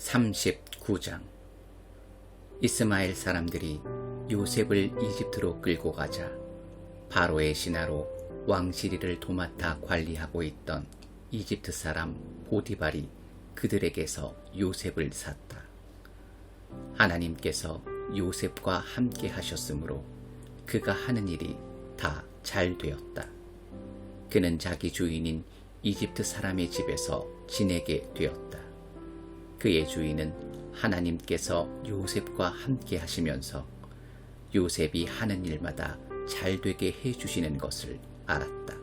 39장. 이스마엘 사람들이 요셉을 이집트로 끌고 가자 바로의 신하로 왕실이를 도맡아 관리하고 있던 이집트 사람 보디발이 그들에게서 요셉을 샀다. 하나님께서 요셉과 함께 하셨으므로 그가 하는 일이 다 잘 되었다. 그는 자기 주인인 이집트 사람의 집에서 지내게 되었다. 그의 주인은 하나님께서 요셉과 함께 하시면서 요셉이 하는 일마다 잘 되게 해주시는 것을 알았다.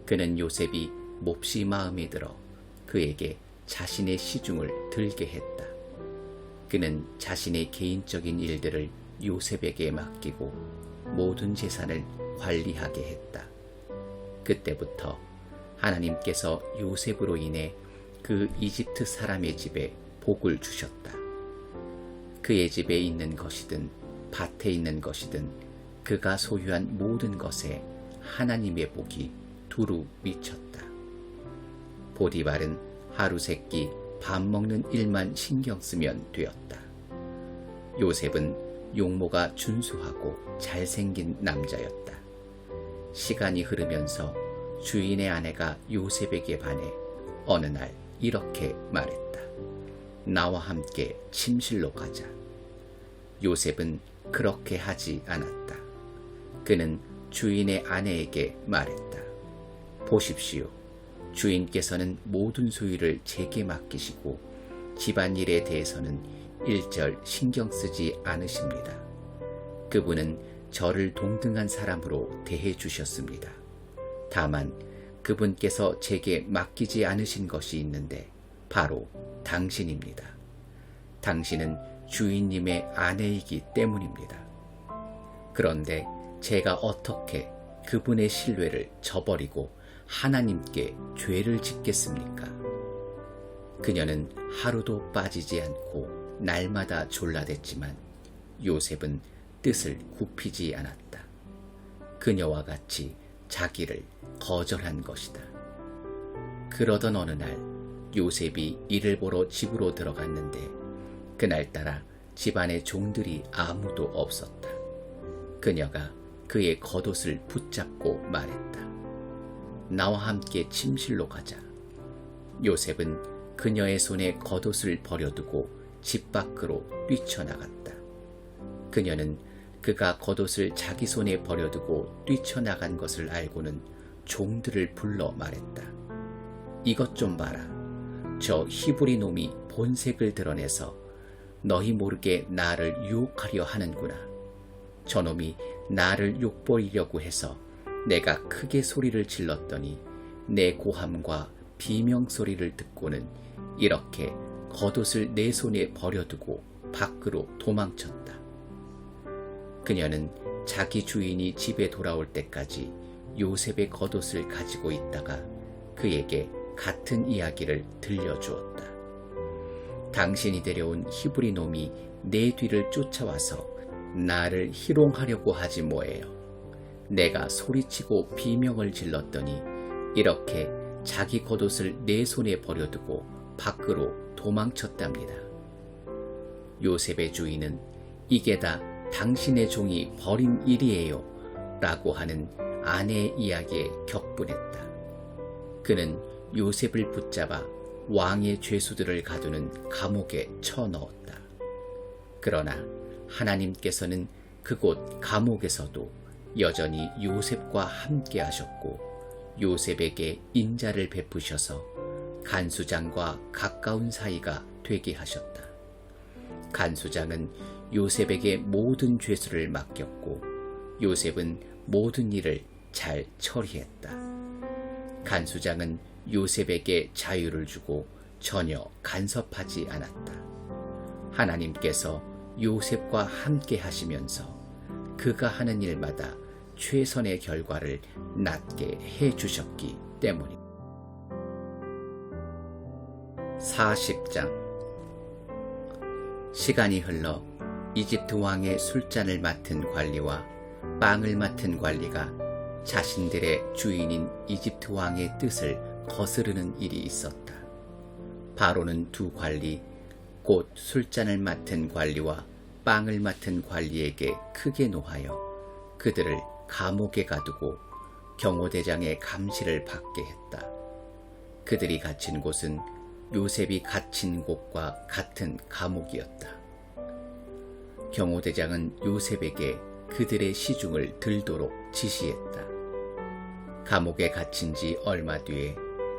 그는 요셉이 몹시 마음에 들어 그에게 자신의 시중을 들게 했다. 그는 자신의 개인적인 일들을 요셉에게 맡기고 모든 재산을 관리하게 했다. 그때부터 하나님께서 요셉으로 인해 그 이집트 사람의 집에 복을 주셨다. 그의 집에 있는 것이든 밭에 있는 것이든 그가 소유한 모든 것에 하나님의 복이 두루 미쳤다. 보디발은 하루 세끼 밥 먹는 일만 신경 쓰면 되었다. 요셉은 용모가 준수하고 잘생긴 남자였다. 시간이 흐르면서 주인의 아내가 요셉에게 반해 어느 날 이렇게 말했다. 나와 함께 침실로 가자. 요셉은 그렇게 하지 않았다. 그는 주인의 아내에게 말했다. 보십시오. 주인께서는 모든 소유를 제게 맡기시고 집안일에 대해서는 일절 신경 쓰지 않으십니다. 그분은 저를 동등한 사람으로 대해 주셨습니다. 다만 그분께서 제게 맡기지 않으신 것이 있는데 바로 당신입니다. 당신은 주인님의 아내이기 때문입니다. 그런데 제가 어떻게 그분의 신뢰를 저버리고 하나님께 죄를 짓겠습니까? 그녀는 하루도 빠지지 않고 날마다 졸라댔지만 요셉은 뜻을 굽히지 않았다. 그녀와 같이 자기를 거절한 것이다. 그러던 어느 날 요셉이 일을 보러 집으로 들어갔는데 그날따라 집안에 종들이 아무도 없었다. 그녀가 그의 겉옷을 붙잡고 말했다. 나와 함께 침실로 가자. 요셉은 그녀의 손에 겉옷을 버려두고 집 밖으로 뛰쳐나갔다. 그녀는 그가 겉옷을 자기 손에 버려두고 뛰쳐나간 것을 알고는 종들을 불러 말했다. 이것 좀 봐라. 저 히브리 놈이 본색을 드러내서 너희 모르게 나를 유혹하려 하는구나. 저놈이 나를 욕버리려고 해서 내가 크게 소리를 질렀더니 내 고함과 비명소리를 듣고는 이렇게 겉옷을 내 손에 버려두고 밖으로 도망쳤다. 그녀는 자기 주인이 집에 돌아올 때까지 요셉의 겉옷을 가지고 있다가 그에게 같은 이야기를 들려주었다. 당신이 데려온 히브리 놈이 내 뒤를 쫓아와서 나를 희롱하려고 하지 뭐예요. 내가 소리치고 비명을 질렀더니 이렇게 자기 겉옷을 내 손에 버려두고 밖으로 도망쳤답니다. 요셉의 주인은 이게 다 당신의 종이 벌인 일이에요 라고 하는 아내의 이야기에 격분했다. 그는 요셉을 붙잡아 왕의 죄수들을 가두는 감옥에 쳐넣었다. 그러나 하나님께서는 그곳 감옥에서도 여전히 요셉과 함께 하셨고 요셉에게 인자를 베푸셔서 간수장과 가까운 사이가 되게 하셨다. 간수장은 요셉에게 모든 죄수를 맡겼고 요셉은 모든 일을 잘 처리했다. 간수장은 요셉에게 자유를 주고 전혀 간섭하지 않았다. 하나님께서 요셉과 함께 하시면서 그가 하는 일마다 최선의 결과를 낳게 해주셨기 때문입니다. 40장. 시간이 흘러 이집트 왕의 술잔을 맡은 관리와 빵을 맡은 관리가 자신들의 주인인 이집트 왕의 뜻을 거스르는 일이 있었다. 바로는 두 관리 곧 술잔을 맡은 관리와 빵을 맡은 관리에게 크게 노하여 그들을 감옥에 가두고 경호대장의 감시를 받게 했다. 그들이 갇힌 곳은 요셉이 갇힌 곳과 같은 감옥이었다. 경호대장은 요셉에게 그들의 시중을 들도록 지시했다. 감옥에 갇힌 지 얼마 뒤에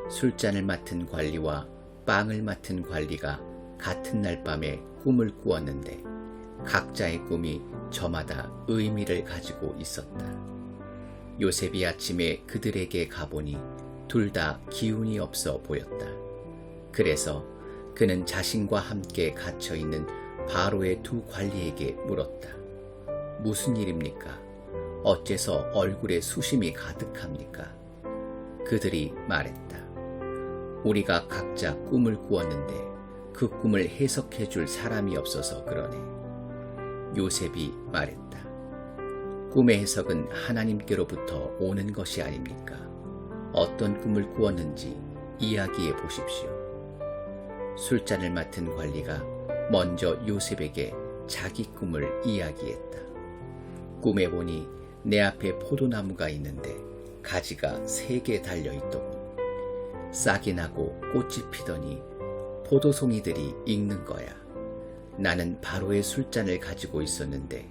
술잔을 맡은 관리와 빵을 맡은 관리가 같은 날 밤에 꿈을 꾸었는데 각자의 꿈이 저마다 의미를 가지고 있었다. 요셉이 아침에 그들에게 가보니 둘 다 기운이 없어 보였다. 그래서 그는 자신과 함께 갇혀있는 바로의 두 관리에게 물었다. 무슨 일입니까? 어째서 얼굴에 수심이 가득합니까? 그들이 말했다. 우리가 각자 꿈을 꾸었는데 그 꿈을 해석해 줄 사람이 없어서 그러네. 요셉이 말했다. 꿈의 해석은 하나님께로부터 오는 것이 아닙니까? 어떤 꿈을 꾸었는지 이야기해 보십시오. 술잔을 맡은 관리가 먼저 요셉에게 자기 꿈을 이야기했다. 꿈에 보니 내 앞에 포도나무가 있는데 가지가 3개 달려있더군. 싹이 나고 꽃이 피더니 포도송이들이 익는 거야. 나는 바로의 술잔을 가지고 있었는데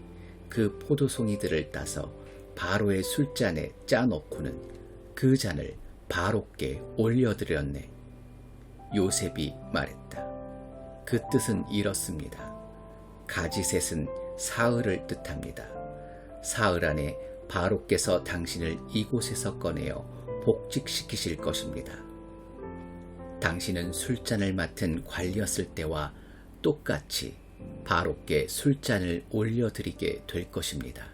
그 포도송이들을 따서 바로의 술잔에 짜놓고는 그 잔을 바로께 올려드렸네. 요셉이 말했다. 그 뜻은 이렇습니다. 가지셋은 사흘을 뜻합니다. 사흘 안에 바로께서 당신을 이곳에서 꺼내어 복직시키실 것입니다. 당신은 술잔을 맡은 관리였을 때와 똑같이 바로께 술잔을 올려드리게 될 것입니다.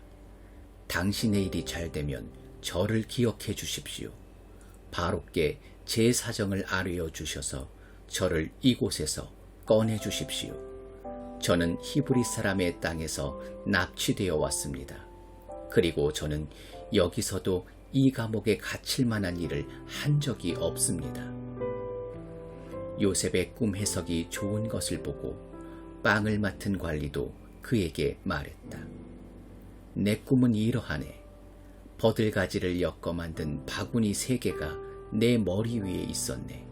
당신의 일이 잘 되면 저를 기억해 주십시오. 바로께 제 사정을 아뢰어 주셔서 저를 이곳에서 꺼내 주십시오. 저는 히브리 사람의 땅에서 납치되어 왔습니다. 그리고 저는 여기서도 이 감옥에 갇힐 만한 일을 한 적이 없습니다. 요셉의 꿈 해석이 좋은 것을 보고 빵을 맡은 관리도 그에게 말했다. 내 꿈은 이러하네. 버들가지를 엮어 만든 바구니 3개가 내 머리 위에 있었네.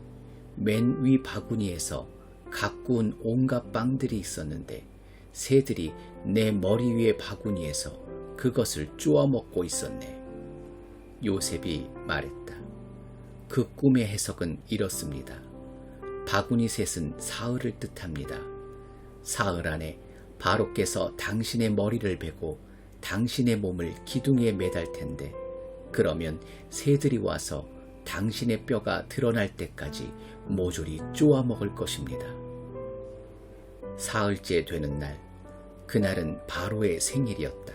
맨 위 바구니에서 가꾸운 온갖 빵들이 있었는데 새들이 내 머리 위의 바구니에서 그것을 쪼아 먹고 있었네. 요셉이 말했다. 그 꿈의 해석은 이렇습니다. 바구니 셋은 사흘을 뜻합니다. 사흘 안에 바로께서 당신의 머리를 베고 당신의 몸을 기둥에 매달 텐데 그러면 새들이 와서 당신의 뼈가 드러날 때까지 모조리 쪼아 먹을 것입니다. 사흘째 되는 날, 그날은 바로의 생일이었다.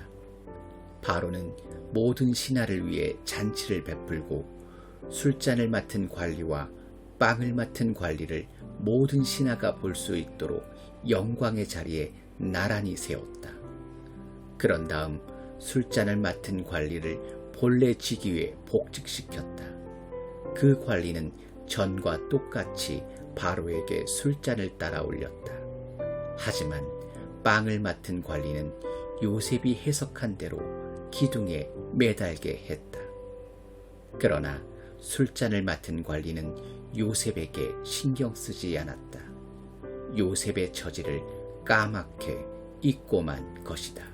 바로는 모든 신하를 위해 잔치를 베풀고 술잔을 맡은 관리와 빵을 맡은 관리를 모든 신하가 볼 수 있도록 영광의 자리에 나란히 세웠다. 그런 다음 술잔을 맡은 관리를 본래 직위에 복직시켰다. 그 관리는 전과 똑같이 바로에게 술잔을 따라 올렸다. 하지만 빵을 맡은 관리는 요셉이 해석한 대로 기둥에 매달게 했다. 그러나 술잔을 맡은 관리는 요셉에게 신경 쓰지 않았다. 요셉의 처지를 까맣게 잊고만 것이다.